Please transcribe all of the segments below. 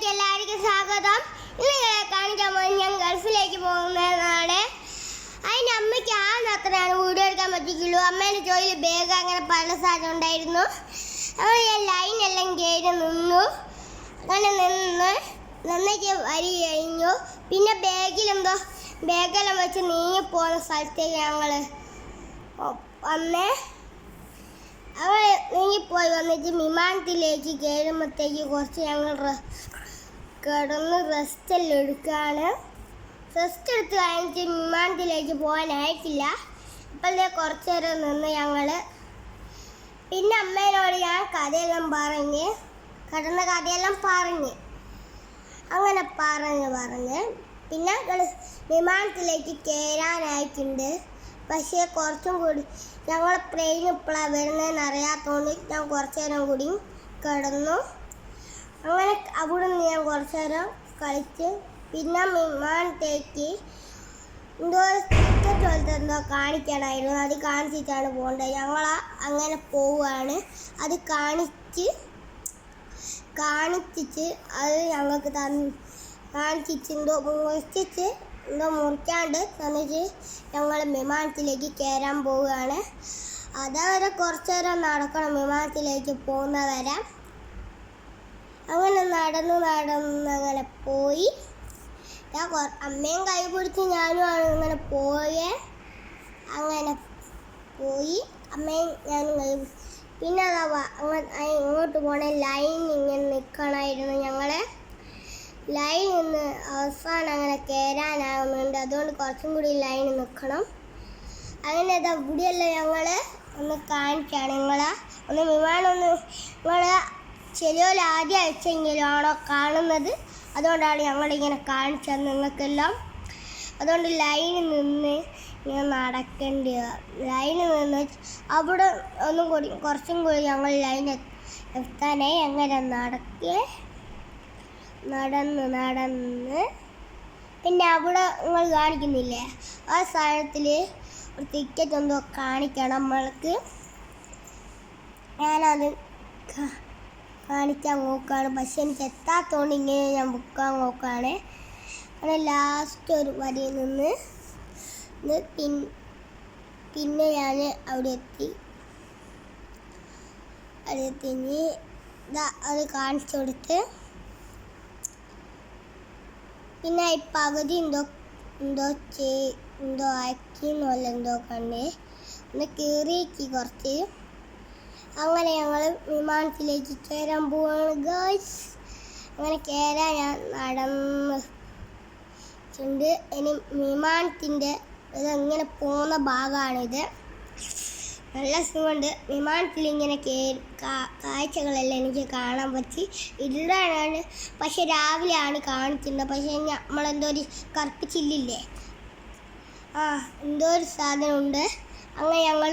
വീഡിയോയിലേക്ക് എല്ലാവർക്കും സ്വാഗതം. ഇന്ന് കാണിക്കാൻ പോകുന്നത് ഞാൻ ഗൾഫിലേക്ക് പോകുന്നതാണ്. അതിന് അമ്മയ്ക്ക് അത്രയാണ് വീഡിയോ എടുക്കാൻ പറ്റിയുള്ളൂ. അമ്മേൻ്റെ ജോലിയിൽ ബാഗ് അങ്ങനെ പല സാധനം ഉണ്ടായിരുന്നു. അപ്പോൾ ഞാൻ ലൈനെല്ലാം കയറി നിന്നു. അങ്ങനെ നിന്ന് നന്നായിട്ട് വരി കഴിഞ്ഞു. പിന്നെ ബാഗെല്ലാം വെച്ച് നീങ്ങിപ്പോകുന്ന സ്ഥലത്തേക്ക് ഞങ്ങൾ വന്നേ. അവൾ നീങ്ങിപ്പോയി വന്നിട്ട് വിമാനത്തിലേക്ക് കയറുമ്പോഴത്തേക്ക് കുറച്ച് ഞങ്ങൾ കിടന്ന് റെസ്റ്റെല്ലാം എടുക്കുകയാണ്. റെസ്റ്റ് എടുത്ത് കഴിഞ്ഞിട്ട് വിമാനത്തിലേക്ക് പോകാനായിട്ടില്ല. ഇപ്പോഴത്തെ കുറച്ച് നേരം നിന്ന് ഞങ്ങൾ പിന്നെ അമ്മേനോട് ഞാൻ കഥയെല്ലാം കിടന്ന കഥയെല്ലാം അങ്ങനെ പറഞ്ഞ് പിന്നെ വിമാനത്തിലേക്ക് കയറാനായിട്ടുണ്ട്. പക്ഷേ കുറച്ചും കൂടി ഞങ്ങൾ ട്രെയിൻ ഇപ്പോഴാണ് വരുന്നതെന്ന് അറിയാത്തതുകൊണ്ട് ഞാൻ കുറച്ച് നേരം കൂടി കിടന്നു. അങ്ങനെ അവിടെ നിന്ന് ഞാൻ കുറച്ച് നേരം കളിച്ച് പിന്നെ വിമാനത്തേക്ക് എന്തോ ടിക്കറ്റ് പോലത്തെ എന്തോ കാണിക്കണമായിരുന്നു. അത് കാണിച്ചിട്ടാണ് പോകേണ്ടത്. ഞങ്ങൾ അങ്ങനെ പോവുകയാണ്. അത് കാണിച്ചിട്ട് അത് ഞങ്ങൾക്ക് കാണിച്ചിട്ട് എന്തോ മുറിക്കാണ്ട് തന്നിട്ട് ഞങ്ങൾ വിമാനത്തിലേക്ക് കയറാൻ പോവുകയാണ്. അതവരെ കുറച്ച് നേരം നടക്കണം വിമാനത്തിലേക്ക് പോകുന്നവരെ. അങ്ങനെ നടന്ന് അങ്ങനെ പോയി. ഞാൻ അമ്മയും കൈ പിടിച്ച് ഞാനും അങ്ങനെ പോയി അമ്മയും ഞാനും കൈ പിടിച്ച്. പിന്നെ ഇങ്ങോട്ട് പോകണേ ലൈൻ ഇങ്ങനെ നിൽക്കണമായിരുന്നു. ഞങ്ങളെ ലൈൻ നിന്ന് അവസാനം അങ്ങനെ കയറാനാകുന്നുണ്ട്. അതുകൊണ്ട് കുറച്ചും കൂടി ലൈൻ നിൽക്കണം. അങ്ങനെ ഇവിടെയല്ല ഞങ്ങൾ ഒന്ന് കാണിക്കുകയാണ്. വിമാനം ചെറിയൊരു ആദ്യം അയച്ചെങ്കിലാണോ കാണുന്നത്. അതുകൊണ്ടാണ് ഞങ്ങളിങ്ങനെ കാണിച്ചത് നിങ്ങൾക്കെല്ലാം. അതുകൊണ്ട് ലൈനിൽ നിന്ന് ഇങ്ങനെ നടക്കേണ്ടി ലൈനിൽ നിന്ന് അവിടെ കുറച്ചും കൂടി ഞങ്ങൾ ലൈൻ എത്താനായി അങ്ങനെ നടന്ന് പിന്നെ അവിടെ നിങ്ങൾ കാണിക്കുന്നില്ലേ ആ സാധനത്തിൽ ഒരു ടിക്കറ്റ് എന്തോ കാണിക്കണം നമ്മൾക്ക്. ഞാനത് കാണിക്കാൻ നോക്കുകയാണ്. പക്ഷെ എനിക്ക് എത്താത്തതുകൊണ്ട് ഇങ്ങനെ ഞാൻ ബുക്കാൻ നോക്കുകയാണ്. അങ്ങനെ ലാസ്റ്റ് ഒരു വരിയിൽ നിന്ന് പിന്നെ ഞാൻ അവിടെ എത്തി അത് കാണിച്ചു കൊടുത്ത് പിന്നെ ഈ പകുതി എന്തോ ആക്കിന്നല്ല എന്തോ കണ്ട് ഒന്ന് കയറിയേക്ക് കുറച്ച്. അങ്ങനെ ഞങ്ങൾ വിമാനത്തിലേക്ക് കയറാൻ പോവാണ് ഗായ്സ്. അങ്ങനെ കയറാൻ ഞാൻ നടന്നിട്ടുണ്ട്. ഇനി വിമാനത്തിൻ്റെ ഇതെങ്ങനെ പോകുന്ന ഭാഗമാണിത്. നല്ല സുഖമുണ്ട്. വിമാനത്തിൽ ഇങ്ങനെ കാഴ്ചകളെല്ലാം എനിക്ക് കാണാൻ പറ്റി. ഇരുടാണ് പക്ഷെ രാവിലെയാണ് കാണിക്കുന്നത്. പക്ഷേ നമ്മളെന്തോ ഒരു കറുപ്പിച്ചില്ലേ എന്തോ ഒരു സാധനമുണ്ട്. അങ്ങനെ ഞങ്ങൾ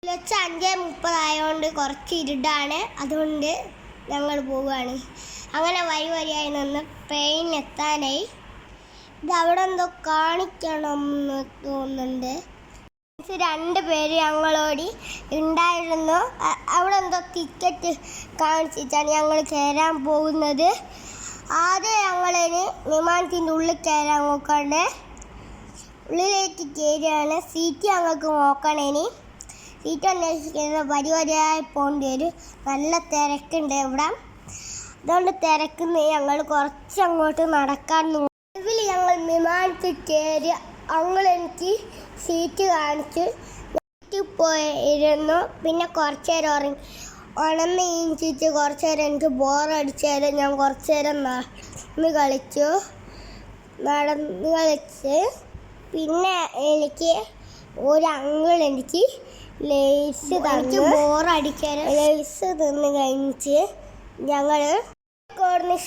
5:30 ആയതുകൊണ്ട് കുറച്ച് ഇരുടാണ്. അതുകൊണ്ട് ഞങ്ങൾ പോവുകയാണ്. അങ്ങനെ വരിയായി നിന്ന് ട്രെയിൻ എത്താനായി. അവിടെ എന്തോ കാണിക്കണം എന്ന് തോന്നുന്നുണ്ട്. 2 പേര് ഞങ്ങളോട് ഉണ്ടായിരുന്നു. അവിടെ എന്തോ ടിക്കറ്റ് കാണിച്ചിട്ടാണ് ഞങ്ങൾ കയറാൻ പോകുന്നത്. ആദ്യം ഞങ്ങളിന് വിമാനത്തിൻ്റെ ഉള്ളിൽ കയറാൻ നോക്കണ്ടേ. ഉള്ളിലേക്ക് കയറുകയാണ്. സീറ്റ് ഞങ്ങൾക്ക് നോക്കണേനി. സീറ്റ് അന്വേഷിക്കുന്നത് വരിയായി പോകേണ്ടി വരും. നല്ല തിരക്കുണ്ട് ഇവിടെ. അതുകൊണ്ട് തിരക്കുന്ന ഞങ്ങൾ കുറച്ചങ്ങോട്ട് നടക്കാൻ നോക്കി. ഞങ്ങൾ വിമാനത്തിൽ കയറി എനിക്ക് സീറ്റ് കാണിച്ച് പോയിരുന്നു. പിന്നെ കുറച്ച് നേരം ഉണർന്ന് ഈഞ്ചിട്ട് കുറച്ച് നേരം എനിക്ക് ബോറടിച്ചാലും ഞാൻ കുറച്ച് നേരം നടന്ന് കളിച്ച് പിന്നെ എനിക്ക് എനിക്ക് ലേസ് തന്നു. ലേസ് തിന്ന് കഴിഞ്ഞിട്ട് ഞങ്ങൾ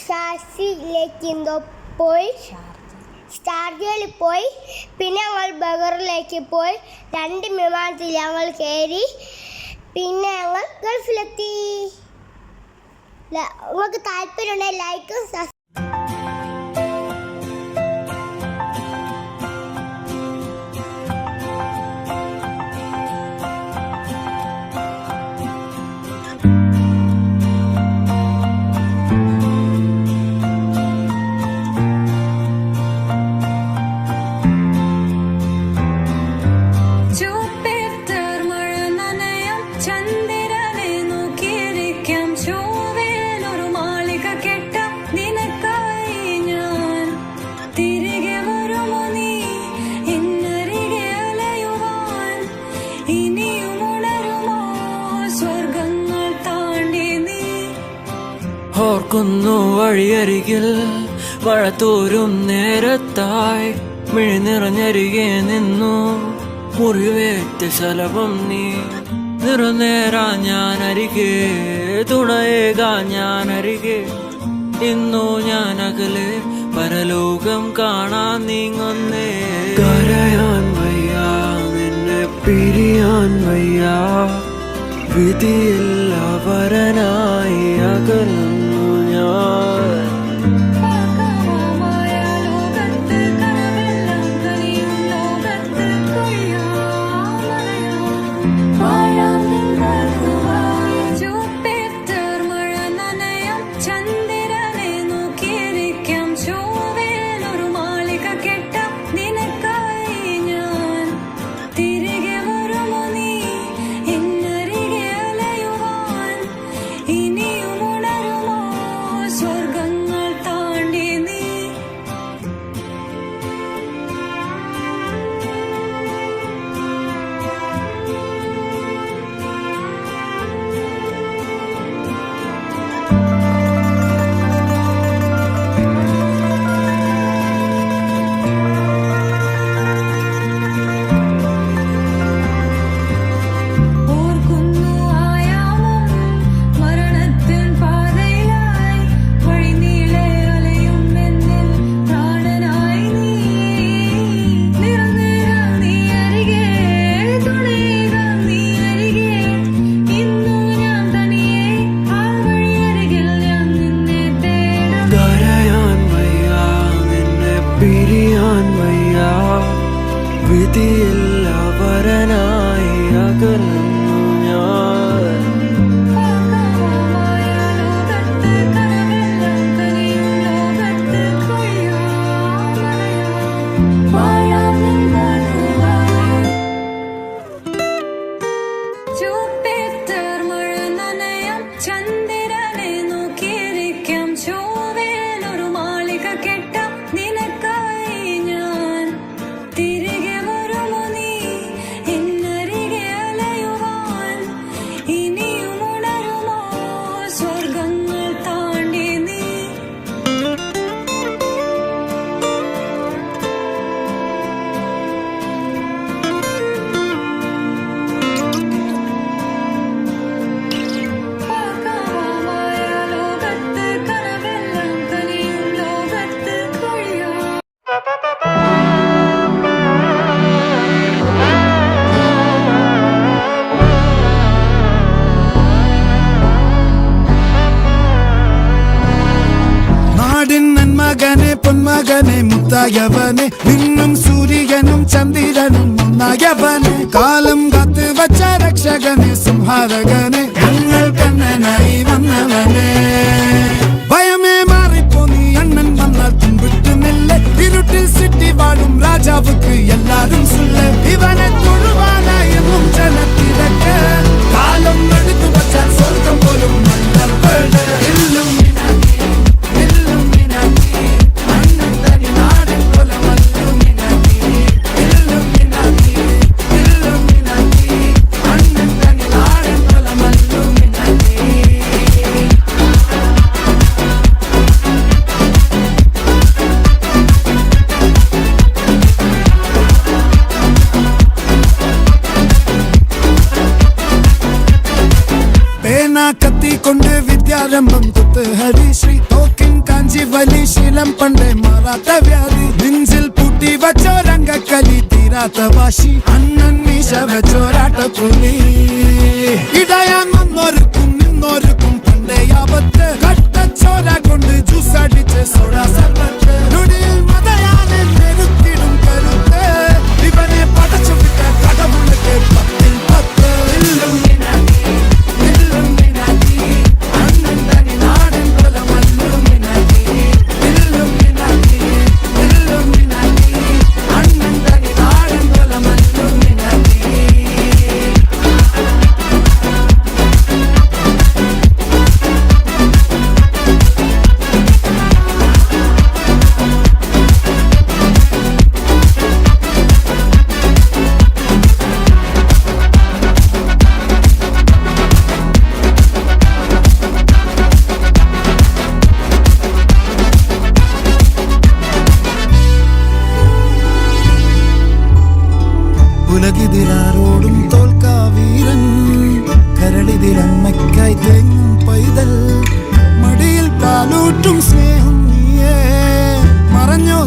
ഷാർജയിലേക്ക് എന്തോ പോയി ഷാർജയിൽ പോയി. പിന്നെ ഞങ്ങൾ ബഹറിലേക്ക് പോയി. 2 വിമാനത്തിൽ ഞങ്ങൾ കയറി. പിന്നെ ഞങ്ങൾ ഗൾഫിലെത്തി. നിങ്ങൾക്ക് താല്പര്യമുണ്ടെങ്കിൽ ലൈക്ക് ഓർക്കുന്നു വഴിയരികിൽ മഴ തോരും നേരത്തായി മിഴി നിറഞ്ഞരികെ നിന്നു മുറിവേറ്റ ശലഭം നീ നിറനേരാ ഞാൻ അരികെ തുണയേകാ ഞാൻ അരികെ ഇന്നു ഞാൻ അകലെ പരലോകം കാണാൻ നീങ്ങുന്നേ കരയാൻ വയ്യ നിന്നെ പിരിയാൻ വയ്യ വിധിയില്ല വരനായി അകലുന്നു ഞാൻ വിധിയില്ല വരനായി അകലുന്നു ഞാൻ മകനെ പൊന്മകനെ മുത്തായവനെ നിന്നും സൂര്യനും ചന്ദ്രനും ഒന്നായവനെ കാലം കാത്ത് വച്ച രക്ഷകനെ സംഹാരകനെ ഞങ്ങൾ കണ്ണനായി വന്നവനെ ഭയമേ മാറിപ്പോ നീ അണ്ണൻ വന്നാൽ തുമ്പിട്ടുന്നില്ല ഇരുട്ടിൽ സിറ്റി വാഴും രാജാവുക്ക് എല്ലാരും സുല്ല ഇവനെ തൊഴുവാനായി എന്നും ജനത്തിരക്ക് കാലം എടുത്തു വച്ചാൽ സ്വർഗം പോലും കൊണ്ട് വിദ്യാരംഭം തൊട്ട് ഹരിശ്രീ തോക്കിൻ കാഞ്ചി വലി ശീലം പണ്ടേ മാറാത്ത വ്യാധി നെഞ്ചിൽ പൂട്ടി വച്ചോരംഗക്കലി തീരാത്ത വാശി അണ്ണൻ മീശ വെച്ചോരാട്ട പുലി ഇടയാങ്ങൊന്നൊരുക്കും നിന്നൊരുക്കും പണ്ടേ ആപത്ത് കട്ടച്ചോര കൊണ്ട് ജ്യൂസ് അടിച്ച് സോഡാ സർബത്ത് നൊടിയിൽ മതയാനെ നെരുത്തിടും കരുത്ത് ഇവനെ പടച്ചു വിട്ട കടവുള്ളക്ക് 10 10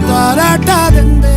താരാട്ടാതെന്തേ